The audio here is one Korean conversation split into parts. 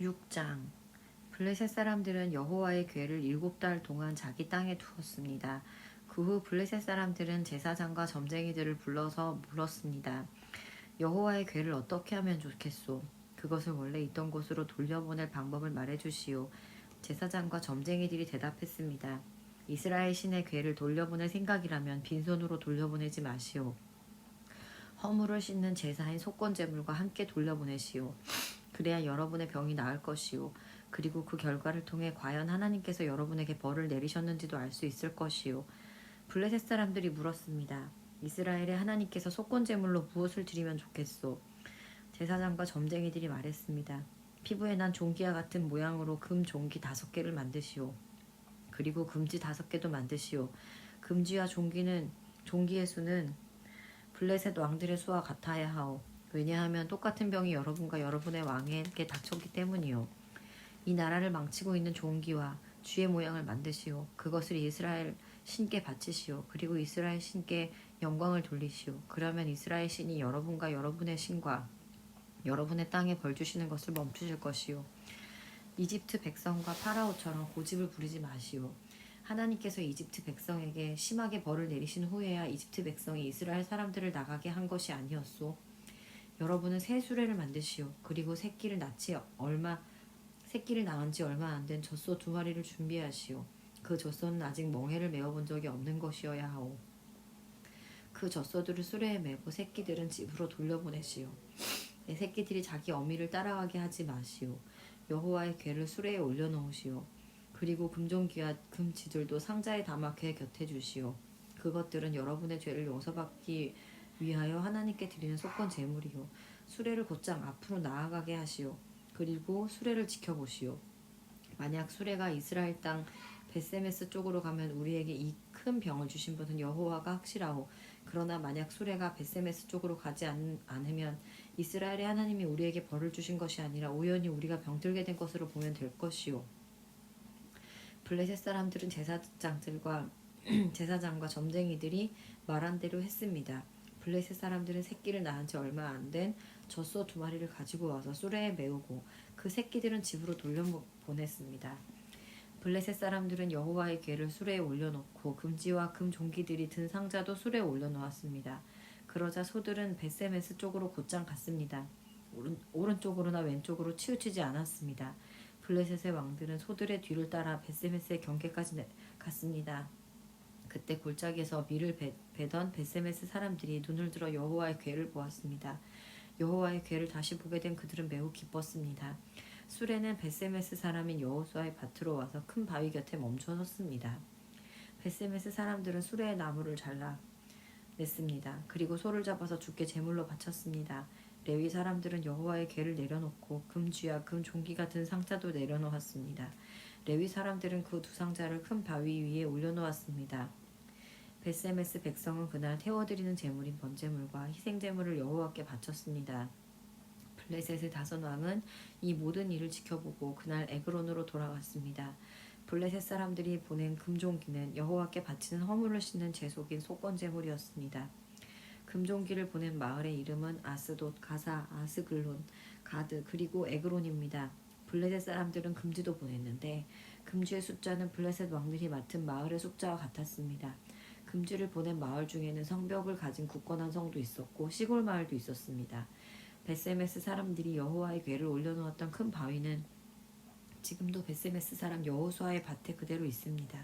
6장. 블레셋 사람들은 여호와의 궤를 7달 동안 자기 땅에 두었습니다. 그 후 블레셋 사람들은 제사장과 점쟁이들을 불러서 물었습니다. 여호와의 궤를 어떻게 하면 좋겠소? 그것을 원래 있던 곳으로 돌려보낼 방법을 말해주시오. 제사장과 점쟁이들이 대답했습니다. 이스라엘 신의 궤를 돌려보낼 생각이라면 빈손으로 돌려보내지 마시오. 허물을 씻는 제사인 속건제물과 함께 돌려보내시오. 그래야 여러분의 병이 나을 것이오. 그리고 그 결과를 통해 과연 하나님께서 여러분에게 벌을 내리셨는지도 알 수 있을 것이오. 블레셋 사람들이 물었습니다. 이스라엘의 하나님께서 속건제물로 무엇을 드리면 좋겠소? 제사장과 점쟁이들이 말했습니다. 피부에 난 종기와 같은 모양으로 금 종기 5개를 만드시오. 그리고 금지 5개도 만드시오. 금지와 종기의 수는 블레셋 왕들의 수와 같아야 하오. 왜냐하면 똑같은 병이 여러분과 여러분의 왕에게 닥쳤기 때문이요. 이 나라를 망치고 있는 종기와 쥐의 모양을 만드시오. 그것을 이스라엘 신께 바치시오. 그리고 이스라엘 신께 영광을 돌리시오. 그러면 이스라엘 신이 여러분과 여러분의 신과 여러분의 땅에 벌 주시는 것을 멈추실 것이오. 이집트 백성과 파라오처럼 고집을 부리지 마시오. 하나님께서 이집트 백성에게 심하게 벌을 내리신 후에야 이집트 백성이 이스라엘 사람들을 나가게 한 것이 아니었소. 여러분은 새 수레를 만드시오. 그리고 새끼를 낳은 지 얼마 안 된 젖소 2마리를 준비하시오. 그 젖소는 아직 멍에를 메어본 적이 없는 것이어야 하오. 그 젖소들을 수레에 메고 새끼들은 집으로 돌려보내시오. 내 새끼들이 자기 어미를 따라가게 하지 마시오. 여호와의 궤를 수레에 올려놓으시오. 그리고 금종기와 금지들도 상자에 담아 궤 곁에 주시오. 그것들은 여러분의 죄를 용서받기 위하여 하나님께 드리는 속건 제물이요. 수레를 곧장 앞으로 나아가게 하시오. 그리고 수레를 지켜보시오. 만약 수레가 이스라엘 땅 벳세메스 쪽으로 가면 우리에게 이 큰 병을 주신 분은 여호와가 확실하오. 그러나 만약 수레가 벳세메스 쪽으로 가지 않으면 이스라엘의 하나님이 우리에게 벌을 주신 것이 아니라 우연히 우리가 병들게 된 것으로 보면 될 것이오. 블레셋 사람들은 제사장과 점쟁이들이 말한 대로 했습니다. 블레셋 사람들은 새끼를 낳은 지 얼마 안 된 젖소 2마리를 가지고 와서 수레에 메우고 그 새끼들은 집으로 돌려보냈습니다. 블레셋 사람들은 여호와의 궤를 수레에 올려놓고 금지와 금 종기들이 든 상자도 수레에 올려놓았습니다. 그러자 소들은 벳세메스 쪽으로 곧장 갔습니다. 오른쪽으로나 왼쪽으로 치우치지 않았습니다. 블레셋의 왕들은 소들의 뒤를 따라 벳세메스의 경계까지 갔습니다. 그때 골짜기에서 밀을 베던 벳세메스 사람들이 눈을 들어 여호와의 궤를 보았습니다. 여호와의 궤를 다시 보게 된 그들은 매우 기뻤습니다. 수레는 벳세메스 사람인 여호수아의 밭으로 와서 큰 바위 곁에 멈춰 섰습니다. 벳세메스 사람들은 수레의 나무를 잘라냈습니다. 그리고 소를 잡아서 주께 제물로 바쳤습니다. 레위 사람들은 여호와의 궤를 내려놓고 금쥐와 금 종기가 든 상자도 내려놓았습니다. 레위 사람들은 그 2 상자를 큰 바위 위에 올려놓았습니다. 벳세메스 백성은 그날 태워드리는 제물인 번제물과 희생제물을 여호와께 바쳤습니다. 블레셋의 5 왕은 이 모든 일을 지켜보고 그날 에그론으로 돌아갔습니다. 블레셋 사람들이 보낸 금종기는 여호와께 바치는 허물을 씻는 제속인 속건제물이었습니다. 금종기를 보낸 마을의 이름은 아스돗, 가사, 아스글론, 가드, 그리고 에그론입니다. 블레셋 사람들은 금지도 보냈는데 금지의 숫자는 블레셋 왕들이 맡은 마을의 숫자와 같았습니다. 금지를 보낸 마을 중에는 성벽을 가진 굳건한 성도 있었고 시골 마을도 있었습니다. 벳세메스 사람들이 여호와의 궤를 올려놓았던 큰 바위는 지금도 벳세메스 사람 여호수아의 밭에 그대로 있습니다.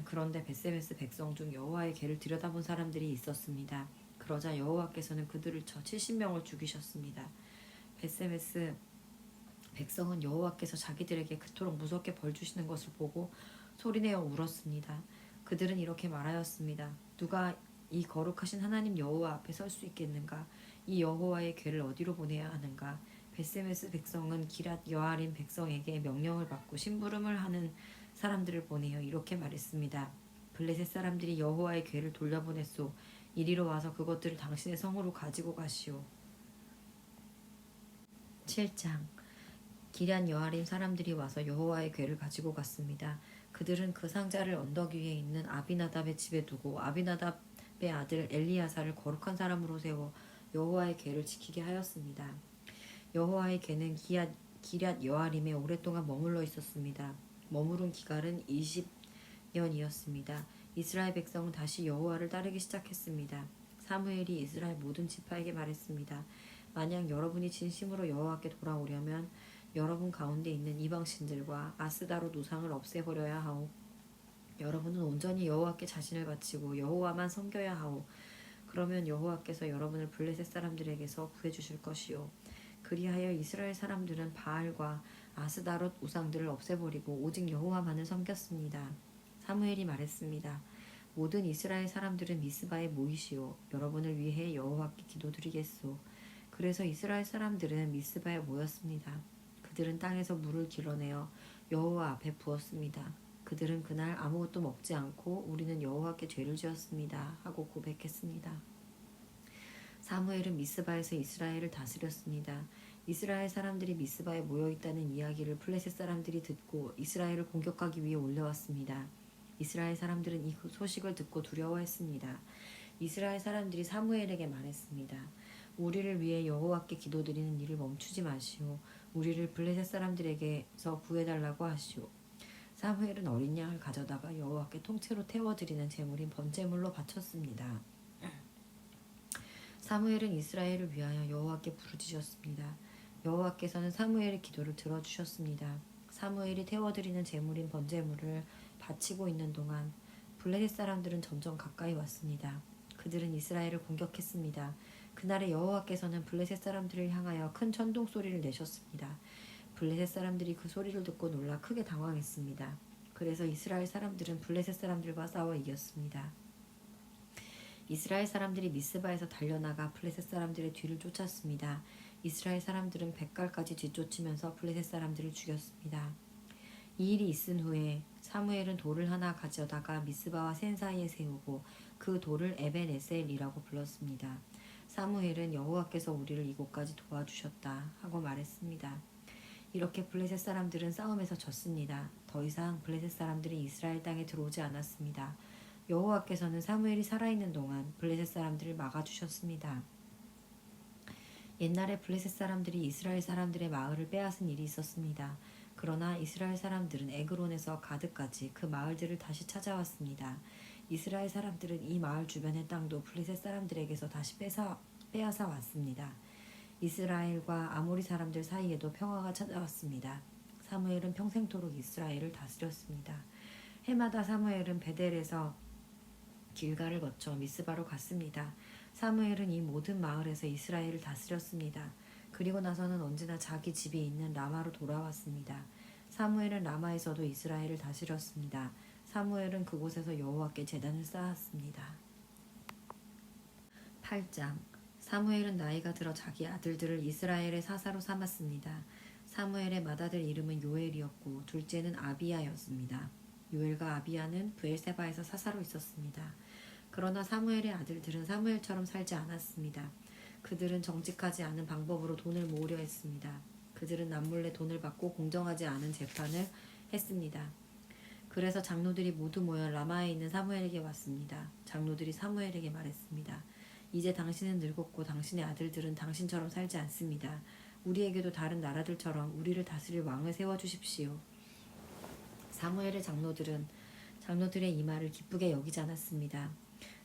그런데 벳세메스 백성 중 여호와의 궤를 들여다본 사람들이 있었습니다. 그러자 여호와께서는 그들을 쳐 70명을 죽이셨습니다. 벳세메스 백성은 여호와께서 자기들에게 그토록 무섭게 벌 주시는 것을 보고 소리내어 울었습니다. 그들은 이렇게 말하였습니다. 누가 이 거룩하신 하나님 여호와 앞에 설 수 있겠는가? 이 여호와의 궤를 어디로 보내야 하는가? 벳세메스 백성은 기랏 여아림 백성에게 명령을 받고 심부름을 하는 사람들을 보내어 이렇게 말했습니다. 블레셋 사람들이 여호와의 궤를 돌려보냈소. 이리로 와서 그것들을 당신의 성으로 가지고 가시오. 7장. 기럇 여아림 사람들이 와서 여호와의 궤를 가지고 갔습니다. 그들은 그 상자를 언덕 위에 있는 아비나답의 집에 두고 아비나답의 아들 엘리야사를 거룩한 사람으로 세워 여호와의 궤를 지키게 하였습니다. 여호와의 궤는 기럇 기럇 여아림에 오랫동안 머물러 있었습니다. 머무른 기간은 20년이었습니다. 이스라엘 백성은 다시 여호와를 따르기 시작했습니다. 사무엘이 이스라엘 모든 지파에게 말했습니다. 만약 여러분이 진심으로 여호와께 돌아오려면 여러분 가운데 있는 이방신들과 아스다롯 우상을 없애버려야 하오. 여러분은 온전히 여호와께 자신을 바치고 여호와만 섬겨야 하오. 그러면 여호와께서 여러분을 블레셋 사람들에게서 구해주실 것이요. 그리하여 이스라엘 사람들은 바알과 아스다롯 우상들을 없애버리고 오직 여호와만을 섬겼습니다. 사무엘이 말했습니다. 모든 이스라엘 사람들은 미스바에 모이시오. 여러분을 위해 여호와께 기도드리겠소. 그래서 이스라엘 사람들은 미스바에 모였습니다. 그들은 땅에서 물을 길어내어 여호와 앞에 부었습니다. 그들은 그날 아무것도 먹지 않고 우리는 여호와께 죄를 지었습니다 하고 고백했습니다. 사무엘은 미스바에서 이스라엘을 다스렸습니다. 이스라엘 사람들이 미스바에 모여있다는 이야기를 블레셋 사람들이 듣고 이스라엘을 공격하기 위해 올라왔습니다. 이스라엘 사람들은 이 소식을 듣고 두려워했습니다. 이스라엘 사람들이 사무엘에게 말했습니다. 우리를 위해 여호와께 기도드리는 일을 멈추지 마시오. 우리를 블레셋 사람들에게서 구해달라고 하시오. 사무엘은 어린 양을 가져다가 여호와께 통째로 태워드리는 제물인 번제물로 바쳤습니다. 사무엘은 이스라엘을 위하여 여호와께 부르짖었습니다. 여호와께서는 사무엘의 기도를 들어주셨습니다. 사무엘이 태워드리는 제물인 번제물을 바치고 있는 동안 블레셋 사람들은 점점 가까이 왔습니다. 그들은 이스라엘을 공격했습니다. 그날에 여호와께서는 블레셋 사람들을 향하여 큰 천둥 소리를 내셨습니다. 블레셋 사람들이 그 소리를 듣고 놀라 크게 당황했습니다. 그래서 이스라엘 사람들은 블레셋 사람들과 싸워 이겼습니다. 이스라엘 사람들이 미스바에서 달려나가 블레셋 사람들의 뒤를 쫓았습니다. 이스라엘 사람들은 백갈까지 뒤쫓으면서 블레셋 사람들을 죽였습니다. 이 일이 있은 후에 사무엘은 돌을 하나 가져다가 미스바와 센 사이에 세우고 그 돌을 에벤에셀이라고 불렀습니다. 사무엘은 여호와께서 우리를 이곳까지 도와주셨다 하고 말했습니다. 이렇게 블레셋 사람들은 싸움에서 졌습니다. 더 이상 블레셋 사람들이 이스라엘 땅에 들어오지 않았습니다. 여호와께서는 사무엘이 살아있는 동안 블레셋 사람들을 막아주셨습니다. 옛날에 블레셋 사람들이 이스라엘 사람들의 마을을 빼앗은 일이 있었습니다. 그러나 이스라엘 사람들은 에그론에서 가드까지 그 마을들을 다시 찾아왔습니다. 이스라엘 사람들은 이 마을 주변의 땅도 블레셋 사람들에게서 다시 빼앗아 왔습니다. 이스라엘과 아모리 사람들 사이에도 평화가 찾아왔습니다. 사무엘은 평생토록 이스라엘을 다스렸습니다. 해마다 사무엘은 베델에서 길가를 거쳐 미스바로 갔습니다. 사무엘은 이 모든 마을에서 이스라엘을 다스렸습니다. 그리고 나서는 언제나 자기 집이 있는 라마로 돌아왔습니다. 사무엘은 라마에서도 이스라엘을 다스렸습니다. 사무엘은 그곳에서 여호와께 제단을 쌓았습니다. 8장 사무엘은 나이가 들어 자기 아들들을 이스라엘의 사사로 삼았습니다. 사무엘의 맏아들 이름은 요엘이었고 둘째는 아비야였습니다. 요엘과 아비야는 브엘세바에서 사사로 있었습니다. 그러나 사무엘의 아들들은 사무엘처럼 살지 않았습니다. 그들은 정직하지 않은 방법으로 돈을 모으려 했습니다. 그들은 남몰래 돈을 받고 공정하지 않은 재판을 했습니다. 그래서 장로들이 모두 모여 라마에 있는 사무엘에게 왔습니다. 장로들이 사무엘에게 말했습니다. 이제 당신은 늙었고 당신의 아들들은 당신처럼 살지 않습니다. 우리에게도 다른 나라들처럼 우리를 다스릴 왕을 세워주십시오. 사무엘의 장로들의 이 말을 기쁘게 여기지 않았습니다.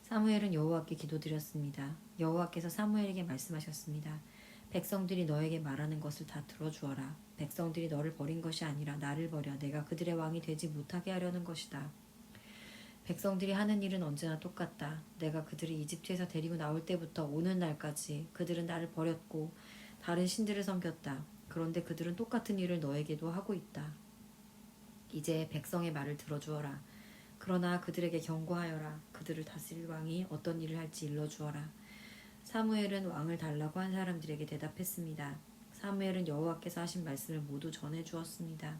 사무엘은 여호와께 기도드렸습니다. 여호와께서 사무엘에게 말씀하셨습니다. 백성들이 너에게 말하는 것을 다 들어주어라. 백성들이 너를 버린 것이 아니라 나를 버려 내가 그들의 왕이 되지 못하게 하려는 것이다. 백성들이 하는 일은 언제나 똑같다. 내가 그들을 이집트에서 데리고 나올 때부터 오는 날까지 그들은 나를 버렸고 다른 신들을 섬겼다. 그런데 그들은 똑같은 일을 너에게도 하고 있다. 이제 백성의 말을 들어주어라. 그러나 그들에게 경고하여라. 그들을 다스릴 왕이 어떤 일을 할지 일러주어라. 사무엘은 왕을 달라고 한 사람들에게 대답했습니다. 사무엘은 여호와께서 하신 말씀을 모두 전해주었습니다.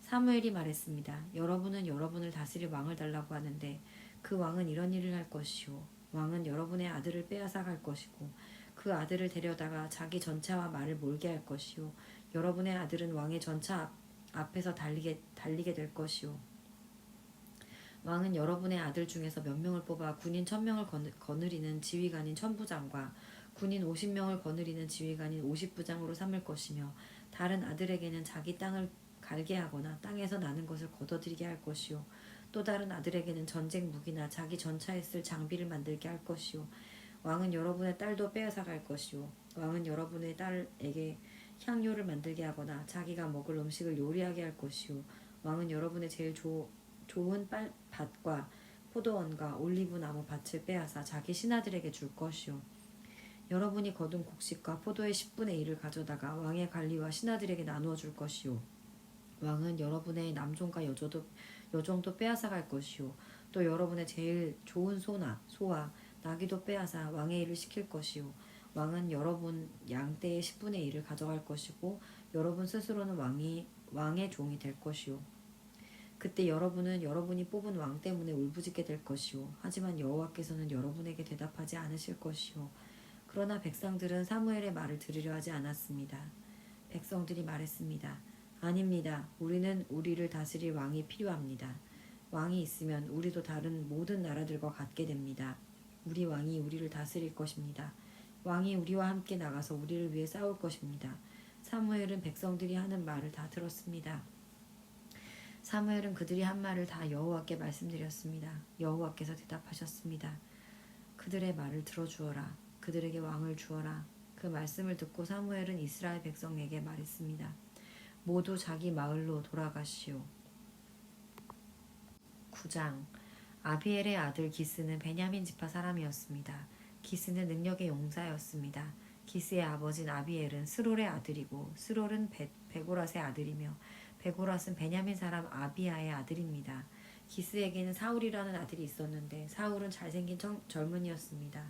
사무엘이 말했습니다. 여러분은 여러분을 다스릴 왕을 달라고 하는데 그 왕은 이런 일을 할 것이요. 왕은 여러분의 아들을 빼앗아 갈 것이고 그 아들을 데려다가 자기 전차와 말을 몰게 할 것이요. 여러분의 아들은 왕의 전차 앞에서 달리게 될 것이요. 왕은 여러분의 아들 중에서 몇 명을 뽑아 군인 1000명을 거느리는 지휘관인 1000부장과 군인 50명을 거느리는 지휘관인 50부장으로 삼을 것이며 다른 아들에게는 자기 땅을 갈게 하거나 땅에서 나는 것을 거둬들이게 할 것이요 또 다른 아들에게는 전쟁 무기나 자기 전차에 쓸 장비를 만들게 할 것이요 왕은 여러분의 딸도 빼앗아 갈 것이요 왕은 여러분의 딸에게 향료를 만들게 하거나 자기가 먹을 음식을 요리하게 할 것이요 왕은 여러분의 제일 좋은 밭과 포도원과 올리브 나무 밭을 빼앗아 자기 신하들에게 줄 것이요 여러분이 거둔 곡식과 포도의 10분의 1을 가져다가 왕의 관리와 신하들에게 나누어 줄 것이요 왕은 여러분의 남종과 여종도 빼앗아 갈 것이요 또 여러분의 제일 좋은 소와 나귀도 빼앗아 왕의 일을 시킬 것이요 왕은 여러분 양떼의 10분의 1을 가져갈 것이고 여러분 스스로는 왕의 종이 될 것이요 그때 여러분은 여러분이 뽑은 왕 때문에 울부짖게 될 것이요 하지만 여호와께서는 여러분에게 대답하지 않으실 것이요 그러나 백성들은 사무엘의 말을 들으려 하지 않았습니다. 백성들이 말했습니다. 아닙니다. 우리는 우리를 다스릴 왕이 필요합니다. 왕이 있으면 우리도 다른 모든 나라들과 같게 됩니다. 우리 왕이 우리를 다스릴 것입니다. 왕이 우리와 함께 나가서 우리를 위해 싸울 것입니다. 사무엘은 백성들이 하는 말을 다 들었습니다. 사무엘은 그들이 한 말을 다 여호와께 말씀드렸습니다. 여호와께서 대답하셨습니다. 그들의 말을 들어주어라. 그들에게 왕을 주어라. 그 말씀을 듣고 사무엘은 이스라엘 백성에게 말했습니다. 모두 자기 마을로 돌아가시오. 9장 아비엘의 아들 기스는 베냐민 지파 사람이었습니다. 기스는 능력의 용사였습니다. 기스의 아버지는 아비엘은 스롤의 아들이고 스롤은 베고랏의 아들이며 베고랏은 베냐민 사람 아비야의 아들입니다. 기스에게는 사울이라는 아들이 있었는데 사울은 잘생긴 젊은이였습니다.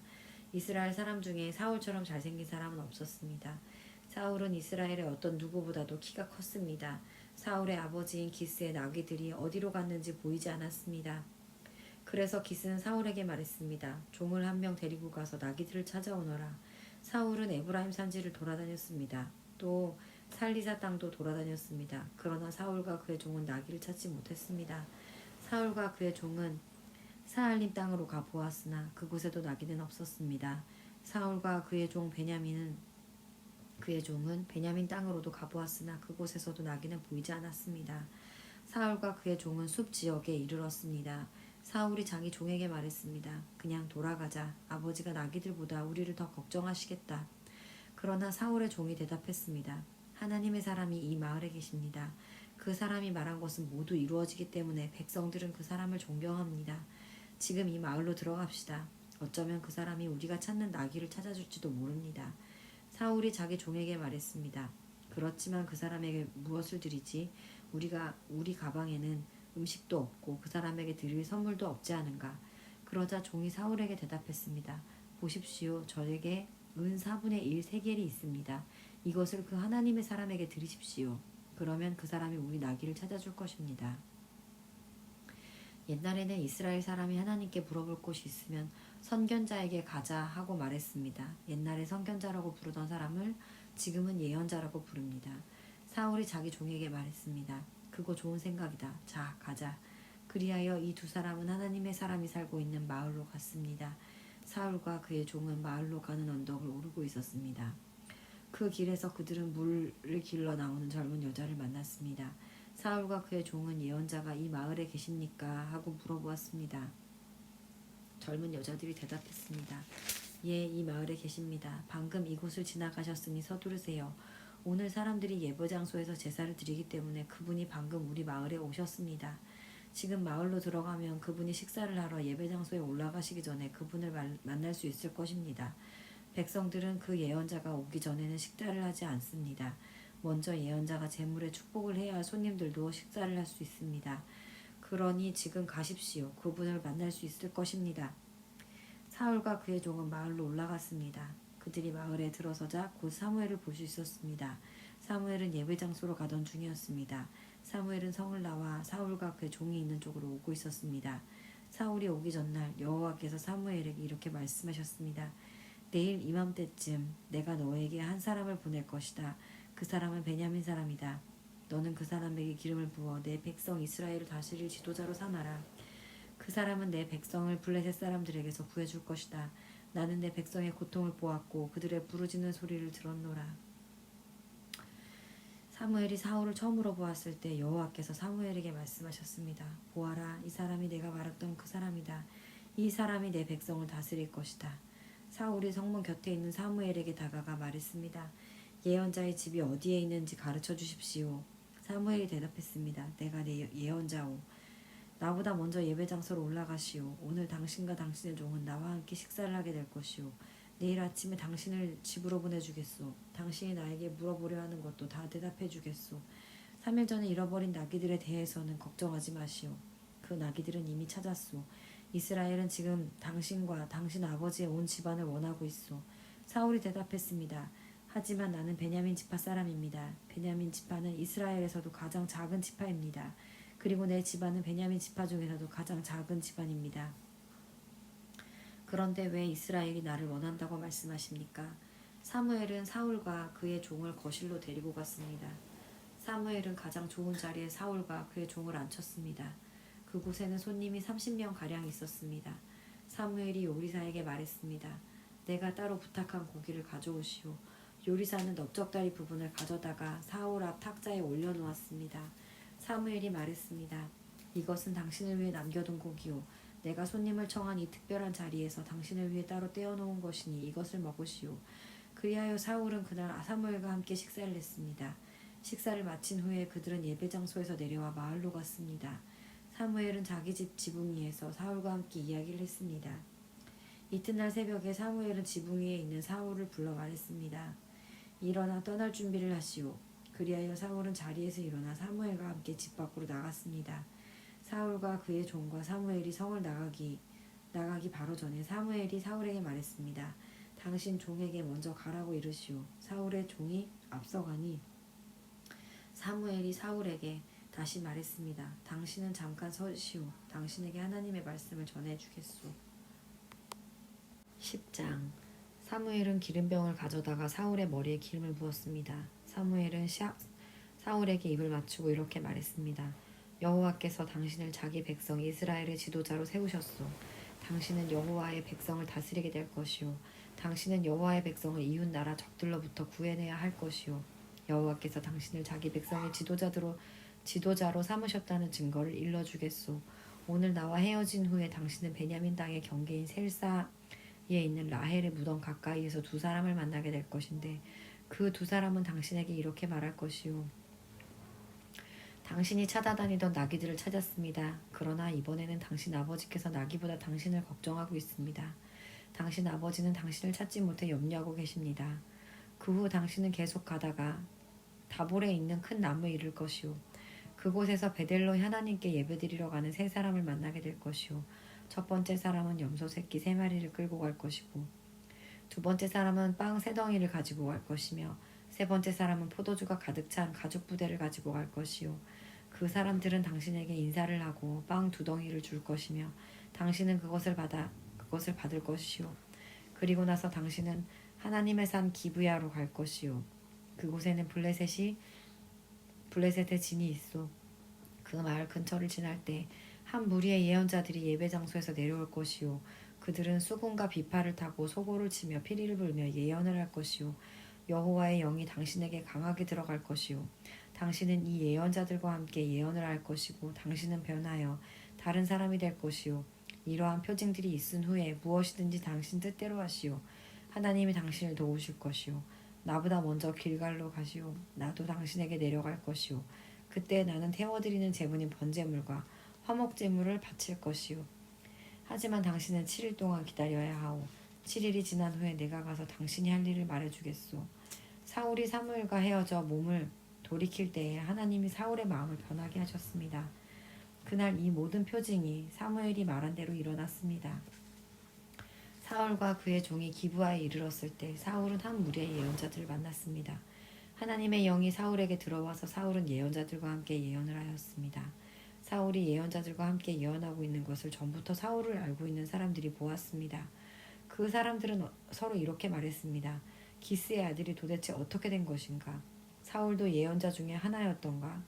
이스라엘 사람 중에 사울처럼 잘생긴 사람은 없었습니다. 사울은 이스라엘의 어떤 누구보다도 키가 컸습니다. 사울의 아버지인 기스의 나귀들이 어디로 갔는지 보이지 않았습니다. 그래서 기스는 사울에게 말했습니다. 종을 한 명 데리고 가서 나귀들을 찾아오너라. 사울은 에브라임 산지를 돌아다녔습니다. 또 살리사 땅도 돌아다녔습니다. 그러나 사울과 그의 종은 나귀를 찾지 못했습니다. 사울과 그의 종은 사알림 땅으로 가 보았으나 그곳에도 나귀는 없었습니다. 사울과 그의 종은 베냐민 땅으로도 가보았으나 그곳에서도 나귀는 보이지 않았습니다. 사울과 그의 종은 숲 지역에 이르렀습니다. 사울이 자기 종에게 말했습니다. 그냥 돌아가자. 아버지가 나귀들보다 우리를 더 걱정하시겠다. 그러나 사울의 종이 대답했습니다. 하나님의 사람이 이 마을에 계십니다. 그 사람이 말한 것은 모두 이루어지기 때문에 백성들은 그 사람을 존경합니다. 지금 이 마을로 들어갑시다. 어쩌면 그 사람이 우리가 찾는 나귀를 찾아줄지도 모릅니다. 사울이 자기 종에게 말했습니다. 그렇지만 그 사람에게 무엇을 드리지? 우리 가방에는 음식도 없고 그 사람에게 드릴 선물도 없지 않은가? 그러자 종이 사울에게 대답했습니다. 보십시오. 저에게 은 4분의 1 세겔이 있습니다. 이것을 그 하나님의 사람에게 드리십시오. 그러면 그 사람이 우리 나귀를 찾아줄 것입니다. 옛날에는 이스라엘 사람이 하나님께 물어볼 곳이 있으면 선견자에게 가자 하고 말했습니다. 옛날에 선견자라고 부르던 사람을 지금은 예언자라고 부릅니다. 사울이 자기 종에게 말했습니다. 그거 좋은 생각이다. 자, 가자. 그리하여 이 두 사람은 하나님의 사람이 살고 있는 마을로 갔습니다. 사울과 그의 종은 마을로 가는 언덕을 오르고 있었습니다. 그 길에서 그들은 물을 길러 나오는 젊은 여자를 만났습니다. 사울과 그의 종은 예언자가 이 마을에 계십니까? 하고 물어보았습니다. 젊은 여자들이 대답했습니다. 예, 이 마을에 계십니다. 방금 이곳을 지나가셨으니 서두르세요. 오늘 사람들이 예배장소에서 제사를 드리기 때문에 그분이 방금 우리 마을에 오셨습니다. 지금 마을로 들어가면 그분이 식사를 하러 예배장소에 올라가시기 전에 그분을 만날 수 있을 것입니다. 백성들은 그 예언자가 오기 전에는 식사를 하지 않습니다. 먼저 예언자가 제물에 축복을 해야 할 손님들도 식사를 할 수 있습니다. 그러니 지금 가십시오. 그분을 만날 수 있을 것입니다. 사울과 그의 종은 마을로 올라갔습니다. 그들이 마을에 들어서자 곧 사무엘을 볼 수 있었습니다. 사무엘은 예배장소로 가던 중이었습니다. 사무엘은 성을 나와 사울과 그의 종이 있는 쪽으로 오고 있었습니다. 사울이 오기 전날 여호와께서 사무엘에게 이렇게 말씀하셨습니다. 내일 이맘때쯤 내가 너에게 한 사람을 보낼 것이다. 그 사람은 베냐민 사람이다. 너는 그 사람에게 기름을 부어 내 백성 이스라엘을 다스릴 지도자로 삼아라. 그 사람은 내 백성을 블레셋 사람들에게서 구해줄 것이다. 나는 내 백성의 고통을 보았고 그들의 부르짖는 소리를 들었노라. 사무엘이 사울을 처음으로 보았을 때 여호와께서 사무엘에게 말씀하셨습니다. 보아라, 이 사람이 내가 말했던 그 사람이다. 이 사람이 내 백성을 다스릴 것이다. 사울이 성문 곁에 있는 사무엘에게 다가가 말했습니다. 예언자의 집이 어디에 있는지 가르쳐 주십시오. 사무엘이 대답했습니다. 내가 내 예언자오. 나보다 먼저 예배 장소로 올라가시오. 오늘 당신과 당신의 종은 나와 함께 식사를 하게 될 것이오. 내일 아침에 당신을 집으로 보내주겠소. 당신이 나에게 물어보려 하는 것도 다 대답해 주겠소. 3일 전에 잃어버린 나귀들에 대해서는 걱정하지 마시오. 그 나귀들은 이미 찾았소. 이스라엘은 지금 당신과 당신 아버지의 온 집안을 원하고 있소. 사울이 대답했습니다. 하지만 나는 베냐민 지파 사람입니다. 베냐민 지파는 이스라엘에서도 가장 작은 지파입니다. 그리고 내 집안은 베냐민 지파 중에서도 가장 작은 집안입니다. 그런데 왜 이스라엘이 나를 원한다고 말씀하십니까? 사무엘은 사울과 그의 종을 거실로 데리고 갔습니다. 사무엘은 가장 좋은 자리에 사울과 그의 종을 앉혔습니다. 그곳에는 손님이 30명가량 있었습니다. 사무엘이 요리사에게 말했습니다. 내가 따로 부탁한 고기를 가져오시오. 요리사는 넓적다리 부분을 가져다가 사울 앞 탁자에 올려놓았습니다. 사무엘이 말했습니다. 이것은 당신을 위해 남겨둔 고기요. 내가 손님을 청한 이 특별한 자리에서 당신을 위해 따로 떼어놓은 것이니 이것을 먹으시오. 그리하여 사울은 그날 사무엘과 함께 식사를 했습니다. 식사를 마친 후에 그들은 예배 장소에서 내려와 마을로 갔습니다. 사무엘은 자기 집 지붕 위에서 사울과 함께 이야기를 했습니다. 이튿날 새벽에 사무엘은 지붕 위에 있는 사울을 불러 말했습니다. 일어나 떠날 준비를 하시오. 그리하여 사울은 자리에서 일어나 사무엘과 함께 집 밖으로 나갔습니다. 사울과 그의 종과 사무엘이 성을 나가기 바로 전에 사무엘이 사울에게 말했습니다. 당신 종에게 먼저 가라고 이르시오. 사울의 종이 앞서가니 사무엘이 사울에게 다시 말했습니다. 당신은 잠깐 서시오. 당신에게 하나님의 말씀을 전해주겠소. 10장. 사무엘은 기름병을 가져다가 사울의 머리에 기름을 부었습니다. 사무엘은 사울에게 입을 맞추고 이렇게 말했습니다. 여호와께서 당신을 자기 백성 이스라엘의 지도자로 세우셨소. 당신은 여호와의 백성을 다스리게 될 것이요. 당신은 여호와의 백성을 이웃 나라 적들로부터 구해내야 할 것이요. 여호와께서 당신을 자기 백성의 지도자로 삼으셨다는 증거를 일러주겠소. 오늘 나와 헤어진 후에 당신은 베냐민 땅의 경계인 셀사에 있는 라헬의 무덤 가까이에서 두 사람을 만나게 될 것인데 그 두 사람은 당신에게 이렇게 말할 것이요. 당신이 찾아다니던 나귀들을 찾았습니다. 그러나 이번에는 당신 아버지께서 나귀보다 당신을 걱정하고 있습니다. 당신 아버지는 당신을 찾지 못해 염려하고 계십니다. 그 후 당신은 계속 가다가 다볼에 있는 큰 나무에 이를 것이요. 그곳에서 베델로 하나님께 예배드리러 가는 세 사람을 만나게 될 것이요. 첫 번째 사람은 염소 새끼 3마리를 끌고 갈 것이고 두 번째 사람은 빵 3덩이를 가지고 갈 것이며 세 번째 사람은 포도주가 가득 찬 가죽 부대를 가지고 갈 것이요. 그 사람들은 당신에게 인사를 하고 빵 2덩이를 줄 것이며 당신은 그것을 받을 것이요. 그리고 나서 당신은 하나님의 산 기브야로 갈 것이요. 그곳에는 블레셋의 진이 있어. 그 마을 근처를 지날 때 한 무리의 예언자들이 예배 장소에서 내려올 것이요. 그들은 수금과 비파를 타고 소고를 치며 피리를 불며 예언을 할 것이요. 여호와의 영이 당신에게 강하게 들어갈 것이요. 당신은 이 예언자들과 함께 예언을 할 것이고 당신은 변하여 다른 사람이 될 것이요. 이러한 표징들이 있은 후에 무엇이든지 당신 뜻대로 하시오. 하나님이 당신을 도우실 것이요. 나보다 먼저 길갈로 가시오. 나도 당신에게 내려갈 것이요. 그때 나는 태워드리는 제물인 번제물과 화목제물을 바칠 것이요. 하지만 당신은 7일 동안 기다려야 하오. 7일이 지난 후에 내가 가서 당신이 할 일을 말해주겠소. 사울이 사무엘과 헤어져 몸을 돌이킬 때에 하나님이 사울의 마음을 변하게 하셨습니다. 그날 이 모든 표징이 사무엘이 말한 대로 일어났습니다. 사울과 그의 종이 기브아에 이르렀을 때 사울은 한 무리의 예언자들을 만났습니다. 하나님의 영이 사울에게 들어와서 사울은 예언자들과 함께 예언을 하였습니다. 사울이 예언자들과 함께 예언하고 있는 것을 전부터 사울을 알고 있는 사람들이 보았습니다. 그 사람들은 서로 이렇게 말했습니다. 기스의 아들이 도대체 어떻게 된 것인가? 사울도 예언자 중에 하나였던가?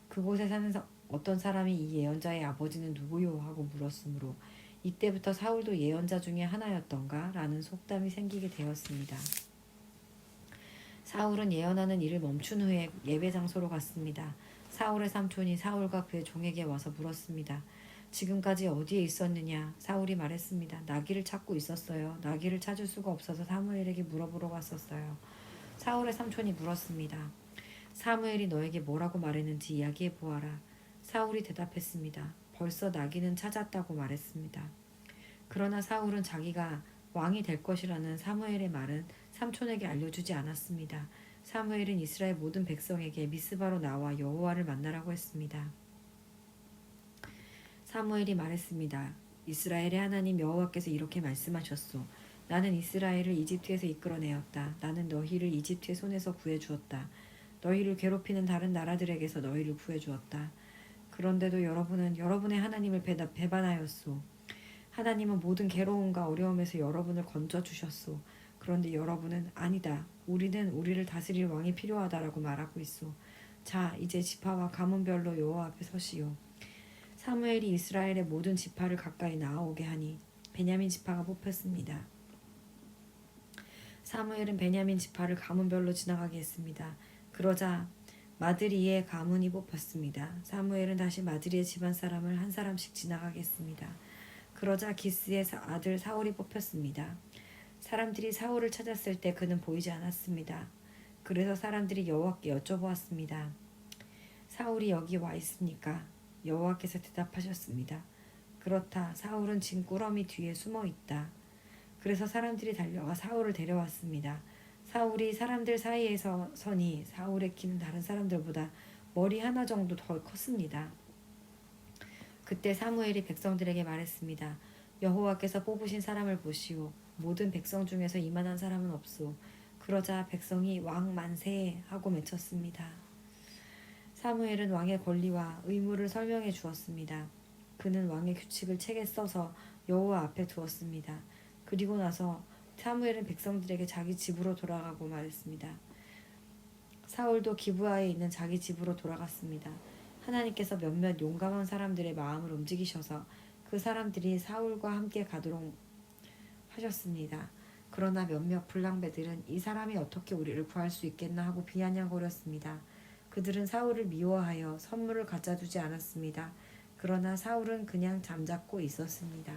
그곳에 사는 어떤 사람이 이 예언자의 아버지는 누구요? 하고 물었으므로 이때부터 사울도 예언자 중에 하나였던가? 라는 속담이 생기게 되었습니다. 사울은 예언하는 일을 멈춘 후에 예배 장소로 갔습니다. 사울의 삼촌이 사울과 그의 종에게 와서 물었습니다. 지금까지 어디에 있었느냐? 사울이 말했습니다. 나귀를 찾고 있었어요. 나귀를 찾을 수가 없어서 사무엘에게 물어보러 왔었어요. 사울의 삼촌이 물었습니다. 사무엘이 너에게 뭐라고 말했는지 이야기해 보아라. 사울이 대답했습니다. 벌써 나귀는 찾았다고 말했습니다. 그러나 사울은 자기가 왕이 될 것이라는 사무엘의 말은 삼촌에게 알려주지 않았습니다. 사무엘은 이스라엘 모든 백성에게 미스바로 나와 여호와를 만나라고 했습니다. 사무엘이 말했습니다. 이스라엘의 하나님 여호와께서 이렇게 말씀하셨소. 나는 이스라엘을 이집트에서 이끌어내었다. 나는 너희를 이집트의 손에서 구해주었다. 너희를 괴롭히는 다른 나라들에게서 너희를 구해주었다. 그런데도 여러분은 여러분의 하나님을 배반하였소. 하나님은 모든 괴로움과 어려움에서 여러분을 건져주셨소. 그런데 여러분은 아니다. 우리는 우리를 다스릴 왕이 필요하다라고 말하고 있소. 자, 이제 지파와 가문별로 여호와 앞에 서시오. 사무엘이 이스라엘의 모든 지파를 가까이 나아오게 하니 베냐민 지파가 뽑혔습니다. 사무엘은 베냐민 지파를 가문별로 지나가게 했습니다. 그러자 마드리의 가문이 뽑혔습니다. 사무엘은 다시 마드리의 집안 사람을 한 사람씩 지나가게 했습니다. 그러자 기스의 아들 사울이 뽑혔습니다. 사람들이 사울을 찾았을 때 그는 보이지 않았습니다. 그래서 사람들이 여호와께 여쭤보았습니다. 사울이 여기 와 있습니까? 여호와께서 대답하셨습니다. 그렇다. 사울은 진 꾸러미 뒤에 숨어 있다. 그래서 사람들이 달려가 사울을 데려왔습니다. 사울이 사람들 사이에서 서니 사울의 키는 다른 사람들보다 머리 하나 정도 더 컸습니다. 그때 사무엘이 백성들에게 말했습니다. 여호와께서 뽑으신 사람을 보시오. 모든 백성 중에서 이만한 사람은 없소. 그러자 백성이 왕 만세 하고 외쳤습니다. 사무엘은 왕의 권리와 의무를 설명해 주었습니다. 그는 왕의 규칙을 책에 써서 여호와 앞에 두었습니다. 그리고 나서 사무엘은 백성들에게 자기 집으로 돌아가고 말했습니다. 사울도 기브아에 있는 자기 집으로 돌아갔습니다. 하나님께서 몇몇 용감한 사람들의 마음을 움직이셔서 그 사람들이 사울과 함께 가도록 하셨습니다. 그러나 몇몇 불량배들은 이 사람이 어떻게 우리를 구할 수 있겠나 하고 비아냥거렸습니다. 그들은 사울을 미워하여 선물을 갖다 주지 않았습니다. 그러나 사울은 그냥 잠자코 있었습니다.